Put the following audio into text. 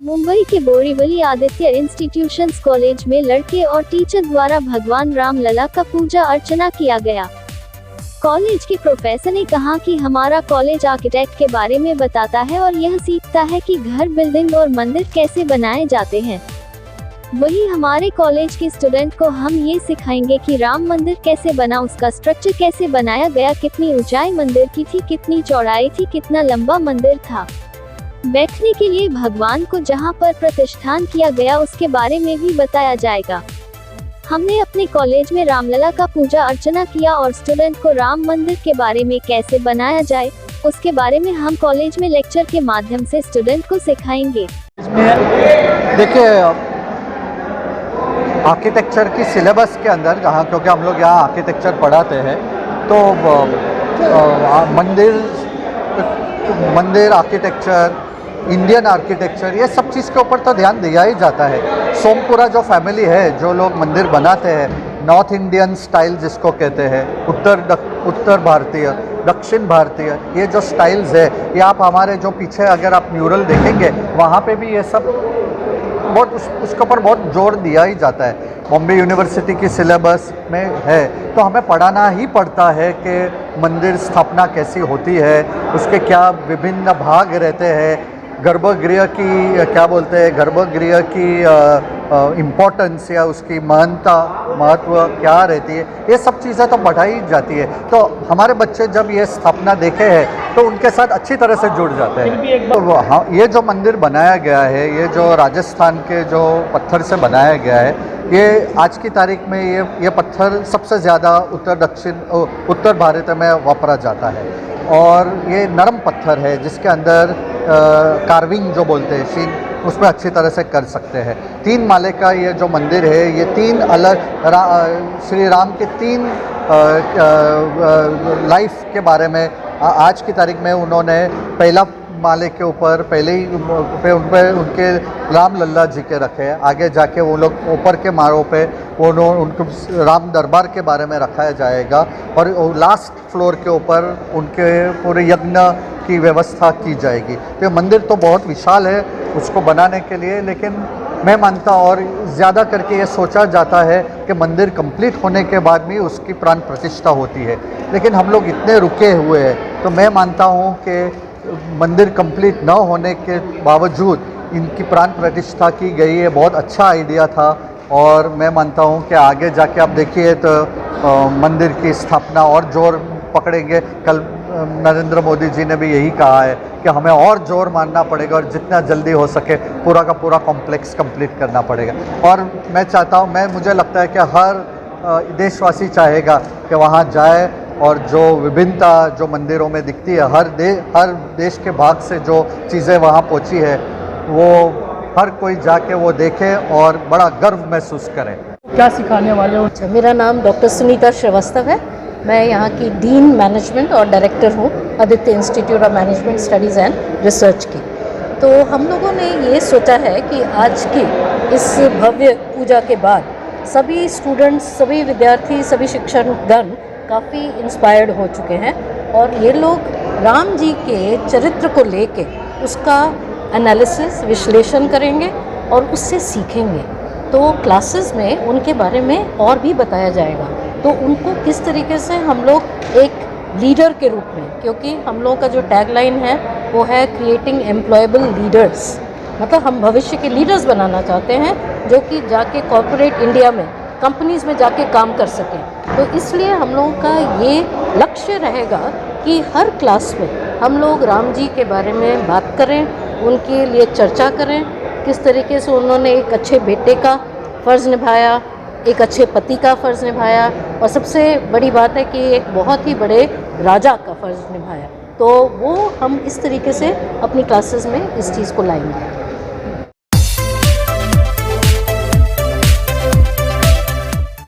मुंबई के Borivali Aditya institutions college में लड़के और टीचर द्वारा भगवान राम लला का पूजा अर्चना किया गया। कॉलेज के प्रोफेसर ने कहा कि हमारा कॉलेज आर्किटेक्ट के बारे में बताता है और यह सीखता है कि घर, बिल्डिंग और मंदिर कैसे बनाए जाते हैं। वही हमारे कॉलेज के स्टूडेंट को हम ये सिखाएंगे कि राम मंदिर कैसे बना, उसका स्ट्रक्चर कैसे बनाया गया, कितनी ऊंचाई मंदिर की थी, कितनी चौड़ाई थी, कितना लंबा मंदिर था। बैठने के लिए भगवान को जहां पर प्रतिष्ठान किया गया उसके बारे में भी बताया जाएगा। हमने अपने कॉलेज में रामलला का पूजा अर्चना किया और स्टूडेंट को राम मंदिर के बारे में कैसे बनाया जाए उसके बारे में हम कॉलेज में लेक्चर के माध्यम से स्टूडेंट को सिखाएंगे। देखिए, आर्किटेक्चर की सिलेबस के अंदर जहाँ, क्योंकि हम लोग यहाँ आर्किटेक्चर पढ़ाते हैं, तो मंदिर आर्किटेक्चर, इंडियन आर्किटेक्चर, ये सब चीज़ के ऊपर तो ध्यान दिया ही जाता है। सोमपुरा जो फैमिली है, जो लोग मंदिर बनाते हैं, नॉर्थ इंडियन स्टाइल जिसको कहते हैं, उत्तर भारतीय, दक्षिण भारतीय, ये जो स्टाइल्स है, ये आप हमारे जो पीछे अगर आप म्यूरल देखेंगे वहाँ पे भी ये सब बहुत उसके ऊपर बहुत जोर दिया ही जाता है। बॉम्बे यूनिवर्सिटी की सिलेबस में है, तो हमें पढ़ाना ही पड़ता है कि मंदिर स्थापना कैसी होती है, उसके क्या विभिन्न भाग रहते हैं, गर्भगृह की क्या बोलते हैं, गर्भगृह की इम्पोर्टेंस या उसकी महत्व क्या रहती है, ये सब चीज़ें तो पढ़ाई जाती है। तो हमारे बच्चे जब ये स्थापना देखे हैं तो उनके साथ अच्छी तरह से जुड़ जाते हैं। तो हाँ, ये जो मंदिर बनाया गया है, ये जो राजस्थान के जो पत्थर से बनाया गया है, ये आज की तारीख में ये पत्थर सबसे ज़्यादा उत्तर भारत में वापरा जाता है और ये नरम पत्थर है जिसके अंदर कार्विंग जो बोलते हैं, सीन, उसमें अच्छी तरह से कर सकते हैं। 3 माले का ये जो मंदिर है, ये 3 अलग श्री राम के 3 लाइफ के बारे में आज की तारीख में उन्होंने पहला माले के ऊपर पहले ही उनके राम लल्ला जी के रखे। आगे जाके वो लोग ऊपर के मालों पे उनको राम दरबार के बारे में रखाया जाएगा और लास्ट फ्लोर के ऊपर उनके पूरे यज्ञ की व्यवस्था की जाएगी। तो मंदिर तो बहुत विशाल है उसको बनाने के लिए, लेकिन मैं मानता और ज़्यादा करके ये सोचा जाता है कि मंदिर कंप्लीट होने के बाद भी उसकी प्राण प्रतिष्ठा होती है, लेकिन हम लोग इतने रुके हुए हैं। तो मैं मानता हूँ कि मंदिर कंप्लीट न होने के बावजूद इनकी प्राण प्रतिष्ठा की गई है, बहुत अच्छा आइडिया था। और मैं मानता हूँ कि आगे जाके आप देखिए तो मंदिर की स्थापना और जोर पकड़ेंगे। कल नरेंद्र मोदी जी ने भी यही कहा है कि हमें और जोर मारना पड़ेगा और जितना जल्दी हो सके पूरा का पूरा कॉम्प्लेक्स कंप्लीट करना पड़ेगा। और मैं चाहता हूँ, मुझे लगता है कि हर देशवासी चाहेगा कि वहाँ जाए और जो विभिन्नता जो मंदिरों में दिखती है, हर देश के भाग से जो चीज़ें वहाँ पहुँची है, वो हर कोई जाके वो देखे और बड़ा गर्व महसूस करे। क्या सिखाने वाले हो? मेरा नाम डॉक्टर सुनीता श्रीवास्तव है। मैं यहाँ की डीन मैनेजमेंट और डायरेक्टर हूँ Aditya institute of management studies and research की। तो हम लोगों ने ये सोचा है कि आज की इस भव्य पूजा के बाद सभी स्टूडेंट्स, सभी विद्यार्थी, सभी शिक्षकगण काफ़ी इंस्पायर्ड हो चुके हैं और ये लोग राम जी के चरित्र को लेके उसका एनालिसिस, विश्लेषण करेंगे और उससे सीखेंगे। तो क्लासेस में उनके बारे में और भी बताया जाएगा, तो उनको किस तरीके से हम लोग एक लीडर के रूप में, क्योंकि हम लोगों का जो टैगलाइन है वो है क्रिएटिंग एम्प्लॉयबल लीडर्स, मतलब हम भविष्य के लीडर्स बनाना चाहते हैं जो कि जाके कॉर्पोरेट इंडिया में, कंपनीज़ में जाके काम कर सकें। तो इसलिए हम लोगों का ये लक्ष्य रहेगा कि हर क्लास में हम लोग राम जी के बारे में बात करें, उनके लिए चर्चा करें, किस तरीके से उन्होंने एक अच्छे बेटे का फ़र्ज़ निभाया, एक अच्छे पति का फ़र्ज़ निभाया और सबसे बड़ी बात है कि एक बहुत ही बड़े राजा का फ़र्ज़ निभाया। तो वो हम इस तरीके से अपनी क्लासेस में इस चीज़ को लाएंगे।